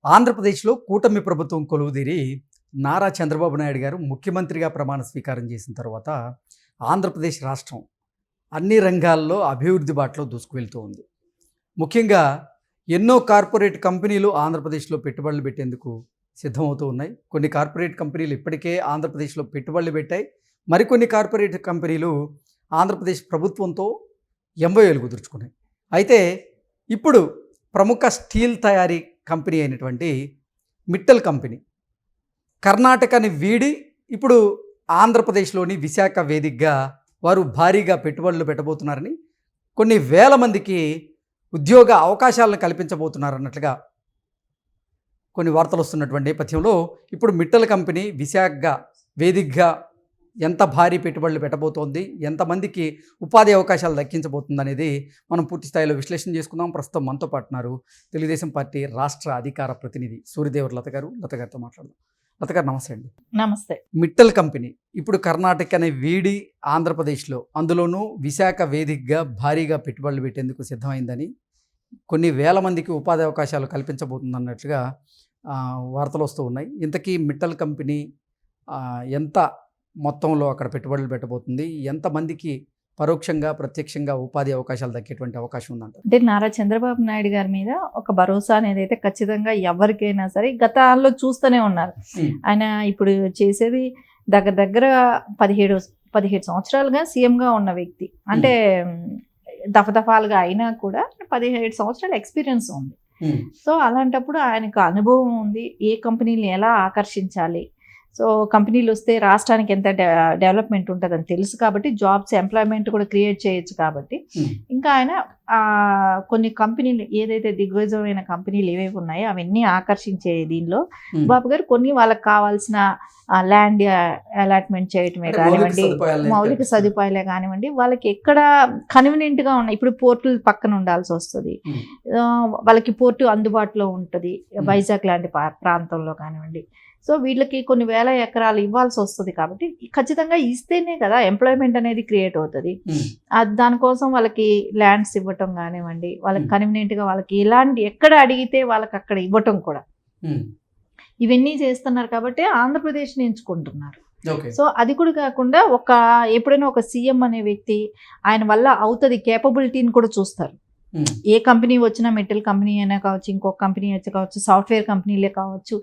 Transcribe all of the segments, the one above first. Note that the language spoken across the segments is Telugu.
ఆంధ్రప్రదేశ్లో కూటమి ప్రభుత్వం కొలువుదీరి నారా చంద్రబాబు నాయుడు గారు ముఖ్యమంత్రిగా ప్రమాణ స్వీకారం చేసిన తర్వాత ఆంధ్రప్రదేశ్ రాష్ట్రం అన్ని రంగాల్లో అభివృద్ధి బాటలో దూసుకువెళ్తూ ఉంది. ముఖ్యంగా ఎన్నో కార్పొరేట్ కంపెనీలు ఆంధ్రప్రదేశ్లో పెట్టుబడులు పెట్టేందుకు సిద్ధమవుతూ ఉన్నాయి. కొన్ని కార్పొరేట్ కంపెనీలు ఇప్పటికే ఆంధ్రప్రదేశ్లో పెట్టుబడులు పెట్టాయి. మరికొన్ని కార్పొరేట్ కంపెనీలు ఆంధ్రప్రదేశ్ ప్రభుత్వంతో ఎంఓయూలు కుదుర్చుకున్నాయి. అయితే ఇప్పుడు ప్రముఖ స్టీల్ తయారీ కంపెనీ అయినటువంటి మిట్టల్ కంపెనీ కర్ణాటకని వీడి ఇప్పుడు ఆంధ్రప్రదేశ్లోని విశాఖ వేదికగా వారు భారీగా పెట్టుబడులు పెట్టబోతున్నారని, కొన్ని వేల మందికి ఉద్యోగ అవకాశాలను కల్పించబోతున్నారన్నట్లుగా కొన్ని వార్తలు వస్తున్నటువంటి నేపథ్యంలో ఇప్పుడు మిట్టల్ కంపెనీ విశాఖ వేదికగా ఎంత భారీ పెట్టుబడులు పెట్టబోతోంది, ఎంతమందికి ఉపాధి అవకాశాలు దక్కించబోతుంది అనేది మనం పూర్తి స్థాయిలో విశ్లేషణ చేసుకుందాం. ప్రస్తుతం మనతో పాటున్నారు తెలుగుదేశం పార్టీ రాష్ట్ర అధికార ప్రతినిధి సూర్యదేవర్ లత గారు. లత గారితో మాట్లాడదాం. లత గారు నమస్తే అండి. నమస్తే. మిట్టల్ కంపెనీ ఇప్పుడు కర్ణాటకని వీడి ఆంధ్రప్రదేశ్లో, అందులోనూ విశాఖ వేదికగా భారీగా పెట్టుబడులు పెట్టేందుకు సిద్ధమైందని, కొన్ని వేల మందికి ఉపాధి అవకాశాలు కల్పించబోతుంది అన్నట్లుగా వార్తలు వస్తూ ఉన్నాయి. ఇంతకీ మిట్టల్ కంపెనీ ఎంత మొత్తంలో అక్కడ పెట్టుబడులు పెట్టబోతుంది, ఎంతమందికి పరోక్షంగా ప్రత్యక్షంగా ఉపాధి అవకాశాలు దక్కేటువంటి అవకాశం ఉందంట? అంటే నారా చంద్రబాబు నాయుడు గారి మీద ఒక భరోసా అనేది అయితే ఖచ్చితంగా ఎవరికైనా సరే గతాల్లో చూస్తూనే ఉన్నారు. ఆయన ఇప్పుడు చేసేది దగ్గర 17 సంవత్సరాలుగా సీఎంగా ఉన్న వ్యక్తి. అంటే దఫదఫాలుగా అయినా కూడా 17 సంవత్సరాల ఎక్స్పీరియన్స్ ఉంది. సో అలాంటప్పుడు ఆయనకు అనుభవం ఉంది, ఏ కంపెనీని ఎలా ఆకర్షించాలి, సో కంపెనీలు వస్తే రాష్ట్రానికి ఎంత డెవలప్మెంట్ ఉంటుందని తెలుసు కాబట్టి, జాబ్స్ ఎంప్లాయ్మెంట్ కూడా క్రియేట్ చేయొచ్చు కాబట్టి, ఇంకా ఆయన కొన్ని కంపెనీలు ఏదైతే దిగ్విజయమైన కంపెనీలు ఏవేవి ఉన్నాయో అవన్నీ ఆకర్షించే దీనిలో బాబు గారు కొన్ని వాళ్ళకి కావాల్సిన ల్యాండ్ అలాట్మెంట్ చేయటమే కానివ్వండి, మౌలిక సదుపాయాలే కానివ్వండి, వాళ్ళకి ఎక్కడ కన్వీనియంట్గా ఉన్నాయి. ఇప్పుడు పోర్టులు పక్కన ఉండాల్సి వస్తుంది, వాళ్ళకి పోర్టు అందుబాటులో ఉంటుంది వైజాగ్ లాంటి ప్రాంతంలో కానివ్వండి. సో వీళ్ళకి కొన్ని వేల ఎకరాలు ఇవ్వాల్సి వస్తుంది కాబట్టి ఖచ్చితంగా ఇస్తేనే కదా ఎంప్లాయ్మెంట్ అనేది క్రియేట్ అవుతుంది. దానికోసం వాళ్ళకి ల్యాండ్స్ ఇవ్వటం కానివ్వండి, వాళ్ళకి కన్వీనియంట్గా వాళ్ళకి ఎక్కడ అడిగితే వాళ్ళకి అక్కడ ఇవ్వటం కూడా, ఇవన్నీ చేస్తున్నారు కాబట్టి ఆంధ్రప్రదేశ్ని ఎంచుకుంటున్నారు. సో అది కూడా కాకుండా ఎప్పుడైనా ఒక సీఎం అనే వ్యక్తి ఆయన వల్ల అవుతుంది కేపబిలిటీని కూడా చూస్తారు. ఏ కంపెనీ వచ్చినా, మెటల్ కంపెనీ అయినా కావచ్చు, ఇంకొక కంపెనీ వచ్చి కావచ్చు, సాఫ్ట్వేర్ కంపెనీలే కావచ్చు,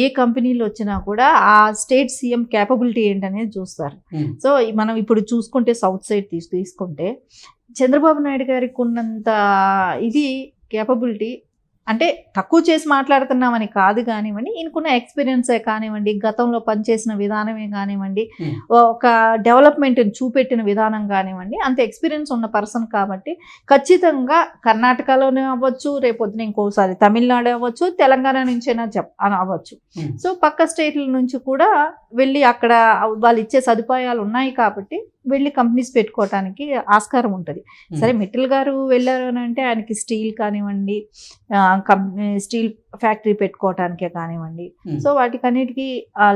ఏ కంపెనీలు వచ్చినా కూడా ఆ స్టేట్ సీఎం కేపబిలిటీ ఏంటనేది చూస్తారు. సో మనం ఇప్పుడు చూసుకుంటే సౌత్ సైడ్ తీసుకుంటే చంద్రబాబు నాయుడు గారికి ఉన్నంత ఇది కేపబిలిటీ, అంటే తక్కువ చేసి మాట్లాడుతున్నామని కాదు కానివ్వండి, ఈయనకున్న ఎక్స్పీరియన్సే కానివ్వండి, గతంలో పనిచేసిన విధానమే కానివ్వండి, ఒక డెవలప్మెంట్ చూపెట్టిన విధానం కానివ్వండి, అంత ఎక్స్పీరియన్స్ ఉన్న పర్సన్ కాబట్టి ఖచ్చితంగా కర్ణాటకలోనే అవ్వచ్చు, రేపొద్దున ఇంకోసారి తమిళనాడు అవ్వచ్చు, తెలంగాణ నుంచైనా అవ్వచ్చు. సో పక్క స్టేట్ల నుంచి కూడా వెళ్ళి అక్కడ వాళ్ళు ఇచ్చే సదుపాయాలు ఉన్నాయి కాబట్టి వెళ్ళి కంపెనీస్ పెట్టుకోవటానికి ఆస్కారం ఉంటుంది. సరే మిట్టల్ గారు వెళ్ళారు అని అంటే ఆయనకి స్టీల్ కానివ్వండి, స్టీల్ ఫ్యాక్టరీ పెట్టుకోవటానికే కానివ్వండి, సో వాటికన్నిటికీ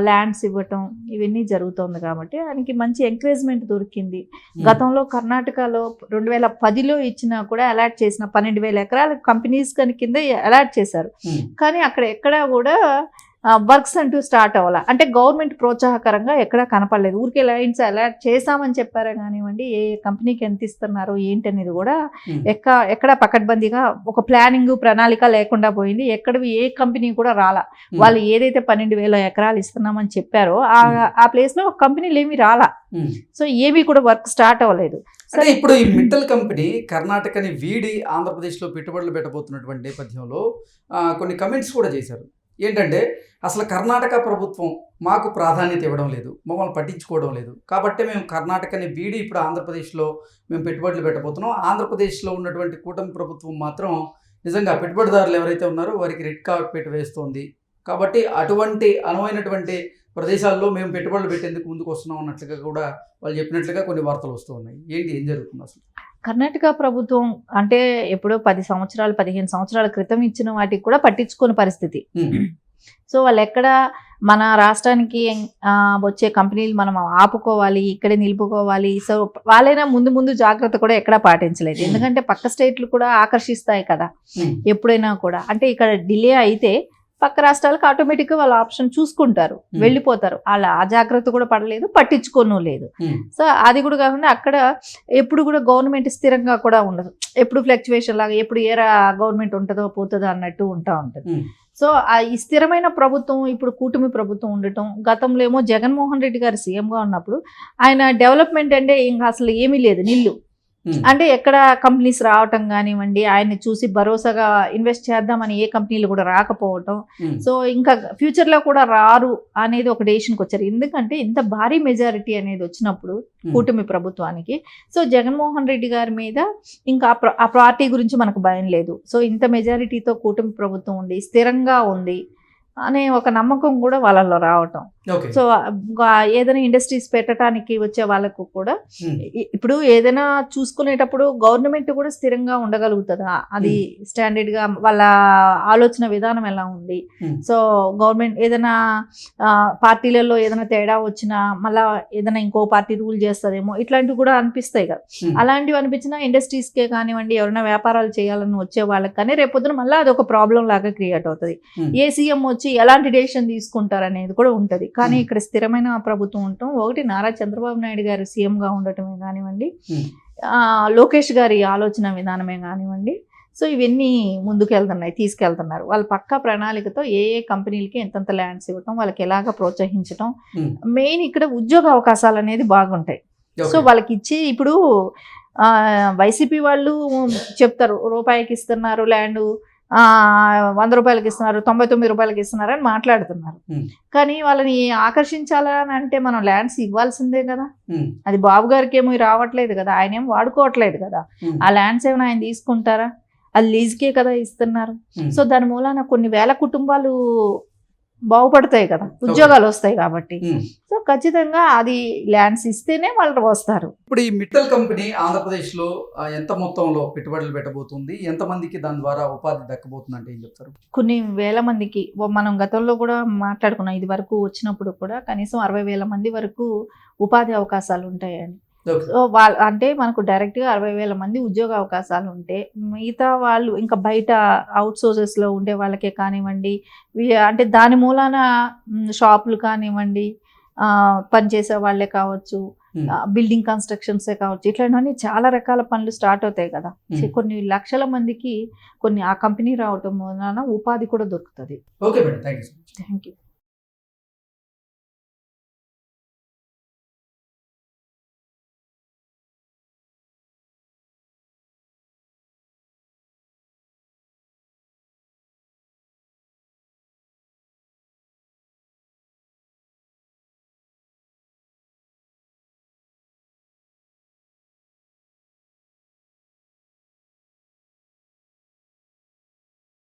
ల్యాండ్స్ ఇవ్వటం ఇవన్నీ జరుగుతుంది కాబట్టి ఆయనకి మంచి ఎంకరేజ్మెంట్ దొరికింది. గతంలో కర్ణాటకలో 2010లో ఇచ్చినా కూడా అలాట్ చేసిన 12,000 ఎకరాల కంపెనీస్ కింద అలాట్ చేశారు. కానీ అక్కడ ఎక్కడా కూడా వర్క్స్ అంటూ స్టార్ట్ అవ్వాలి, అంటే గవర్నమెంట్ ప్రోత్సాహకరంగా ఎక్కడా కనపడలేదు. ఊరికే లైన్స్ అలాట్ చేశామని చెప్పారా కానివ్వండి, ఏ కంపెనీకి ఎంత ఇస్తున్నారు ఏంటి అనేది కూడా ఎక్కడా పకడ్బందీగా ఒక ప్రణాళిక లేకుండా పోయింది. ఏ కంపెనీ కూడా రాలా. వాళ్ళు ఏదైతే 12,000 ఎకరాలు ఇస్తున్నామని చెప్పారో ఆ ప్లేస్లో కంపెనీలు ఏమీ రాలా. సో ఏమీ కూడా వర్క్ స్టార్ట్ అవ్వలేదు. సరే, ఇప్పుడు ఈ మిట్టల్ కంపెనీ కర్ణాటకని వీడి ఆంధ్రప్రదేశ్లో పెట్టుబడులు పెట్టబోతున్నటువంటి నేపథ్యంలో కొన్ని కమెంట్స్ కూడా చేశారు. ఏంటంటే, అసలు కర్ణాటక ప్రభుత్వం మాకు ప్రాధాన్యత ఇవ్వడం లేదు, మమ్మల్ని పట్టించుకోవడం లేదు, కాబట్టి మేము కర్ణాటకని వీడి ఇప్పుడు ఆంధ్రప్రదేశ్లో మేము పెట్టుబడులు పెట్టబోతున్నాం. ఆంధ్రప్రదేశ్లో ఉన్నటువంటి కూటమి ప్రభుత్వం మాత్రం నిజంగా పెట్టుబడిదారులు ఎవరైతే ఉన్నారో వారికి రెడ్ కార్పెట్ వేస్తోంది. కాబట్టి అటువంటి అనువైనటువంటి ప్రదేశాల్లో మేము పెట్టుబడులు పెట్టేందుకు ముందుకు వస్తున్నాం అన్నట్లుగా కూడా వాళ్ళు చెప్పినట్లుగా కొన్ని వార్తలు వస్తూ ఉన్నాయి. ఏం జరుగుతుంది అసలు? కర్ణాటక ప్రభుత్వం అంటే ఎప్పుడో 10 సంవత్సరాలు 15 సంవత్సరాల క్రితం ఇచ్చిన వాటికి కూడా పట్టించుకోని పరిస్థితి. సో వాళ్ళు ఎక్కడ మన రాష్ట్రానికి వచ్చే కంపెనీలు మనం ఆపుకోవాలి, ఇక్కడే నిలుపుకోవాలి, సో వాళ్ళైనా ముందు జాగ్రత్త కూడా ఎక్కడా పాటించలేదు. ఎందుకంటే పక్క స్టేట్లు కూడా ఆకర్షిస్తాయి కదా ఎప్పుడైనా కూడా. అంటే ఇక్కడ డిలే అయితే పక్క రాష్ట్రాలకు ఆటోమేటిక్గా వాళ్ళ ఆప్షన్ చూసుకుంటారు, వెళ్ళిపోతారు. వాళ్ళ అజాగ్రత్త కూడా పడలేదు, పట్టించుకోను లేదు. సో అది కూడా కాకుండా అక్కడ ఎప్పుడు కూడా గవర్నమెంట్ స్థిరంగా కూడా ఉండదు, ఎప్పుడు ఫ్లక్చువేషన్ లాగా ఎప్పుడు ఏ గవర్నమెంట్ ఉంటుందో పోతుందో అన్నట్టు ఉంటా ఉంటుంది. సో ఈ స్థిరమైన ప్రభుత్వం ఇప్పుడు కూటమి ప్రభుత్వం ఉండటం, గతంలో ఏమో జగన్మోహన్ రెడ్డి గారు సీఎంగా ఉన్నప్పుడు ఆయన డెవలప్మెంట్ అంటే ఇంకా అసలు ఏమీ లేదు, నిల్లు. అంటే ఎక్కడ కంపెనీస్ రావటం కానివ్వండి, ఆయన్ని చూసి భరోసాగా ఇన్వెస్ట్ చేద్దామని ఏ కంపెనీలు కూడా రాకపోవటం. సో ఇంకా ఫ్యూచర్లో కూడా రారు అనేది ఒక డెసిషన్కి వచ్చారు. ఎందుకంటే ఇంత భారీ మెజారిటీ అనేది వచ్చినప్పుడు కూటమి ప్రభుత్వానికి, సో జగన్మోహన్ రెడ్డి గారి మీద ఇంకా ఆ పార్టీ గురించి మనకు భయం లేదు. సో ఇంత మెజారిటీతో కూటమి ప్రభుత్వం ఉంది, స్థిరంగా ఉంది అనే ఒక నమ్మకం కూడా వాళ్ళలో రావటం. సో ఏదైనా ఇండస్ట్రీస్ పెట్టడానికి వచ్చే వాళ్ళకు కూడా ఇప్పుడు ఏదైనా చూసుకునేటప్పుడు గవర్నమెంట్ కూడా స్థిరంగా ఉండగలుగుతుందా, అది స్టాండర్డ్గా వాళ్ళ ఆలోచన విధానం ఎలా ఉంది. సో గవర్నమెంట్ ఏదైనా పార్టీలలో ఏదైనా తేడా వచ్చినా మళ్ళా ఏదైనా ఇంకో పార్టీ రూల్ చేస్తుందేమో, ఇట్లాంటివి కూడా అనిపిస్తాయి కదా. అలాంటివి అనిపించినా ఇండస్ట్రీస్కే కానివ్వండి, ఎవరైనా వ్యాపారాలు చేయాలని వచ్చే వాళ్ళకి కానీ రేపొద్దున మళ్ళీ అది ఒక ప్రాబ్లం లాగా క్రియేట్ అవుతుంది. ఏ సీఎం వచ్చి ఎలాంటి డెసిషన్ తీసుకుంటారు అనేది కూడా ఉంటుంది. కానీ ఇక్కడ స్థిరమైన ప్రభుత్వం ఉండటం ఒకటి, నారా చంద్రబాబు నాయుడు గారు సీఎంగా ఉండటమే కానివ్వండి, లోకేష్ గారి ఆలోచన విధానమే కానివ్వండి, సో ఇవన్నీ తీసుకెళ్తున్నారు. వాళ్ళ పక్కా ప్రణాళికతో ఏ కంపెనీలకి ఎంతంత ల్యాండ్స్ ఇవ్వటం, వాళ్ళకి ఎలాగ ప్రోత్సహించడం, మెయిన్ ఇక్కడ ఉద్యోగ అవకాశాలు అనేది బాగుంటాయి. సో వాళ్ళకి ఇచ్చి ఇప్పుడు వైసీపీ వాళ్ళు చెప్తారు రూపాయికి ఇస్తున్నారు ల్యాండ్, 100 రూపాయలకి ఇస్తున్నారు, 99 రూపాయలకి ఇస్తున్నారు అని మాట్లాడుతున్నారు. కానీ వాళ్ళని ఆకర్షించాలని అంటే మనం ల్యాండ్స్ ఇవ్వాల్సిందే కదా. అది బాబు గారికి ఏమో రావట్లేదు కదా, ఆయన ఏం వాడుకోవట్లేదు కదా. ఆ ల్యాండ్స్ ఏమైనా ఆయన తీసుకుంటారా, అది లీజ్కే కదా ఇస్తున్నారు. సో దాని మూలాన కొన్ని వేల కుటుంబాలు బాగుపడతాయి కదా, ఉద్యోగాలు వస్తాయి కాబట్టి. సో ఖచ్చితంగా అది ల్యాండ్స్ ఇస్తేనే వాళ్ళు వస్తారు. ఇప్పుడు ఈ మిట్టల్ కంపెనీ ఆంధ్రప్రదేశ్లో ఎంత మొత్తంలో పెట్టుబడులు పెట్టబోతుంది, ఎంతమందికి దాని ద్వారా ఉపాధి దక్కబోతుంది అంటే ఏం చెప్తారు? కొన్ని వేల మందికి, మనం గతంలో కూడా మాట్లాడుకున్నాం, ఇది వరకు వచ్చినప్పుడు కూడా కనీసం 60,000 మంది వరకు ఉపాధి అవకాశాలు ఉంటాయని. సో అంటే మనకు డైరెక్ట్గా 60,000 మంది ఉద్యోగ అవకాశాలు ఉంటే, మిగతా వాళ్ళు ఇంకా బయట అవుట్ సోర్సెస్లో ఉండే వాళ్ళకే కానివ్వండి, అంటే దాని మూలాన షాపులు కానివ్వండి, పనిచేసే వాళ్ళే కావచ్చు, బిల్డింగ్ కన్స్ట్రక్షన్సే కావచ్చు, ఇట్లాంటివన్నీ చాలా రకాల పనులు స్టార్ట్ అవుతాయి కదా. కొన్ని లక్షల మందికి ఆ కంపెనీ రావటం మూలాన ఉపాధి కూడా దొరుకుతుంది. Okay madam, thank you.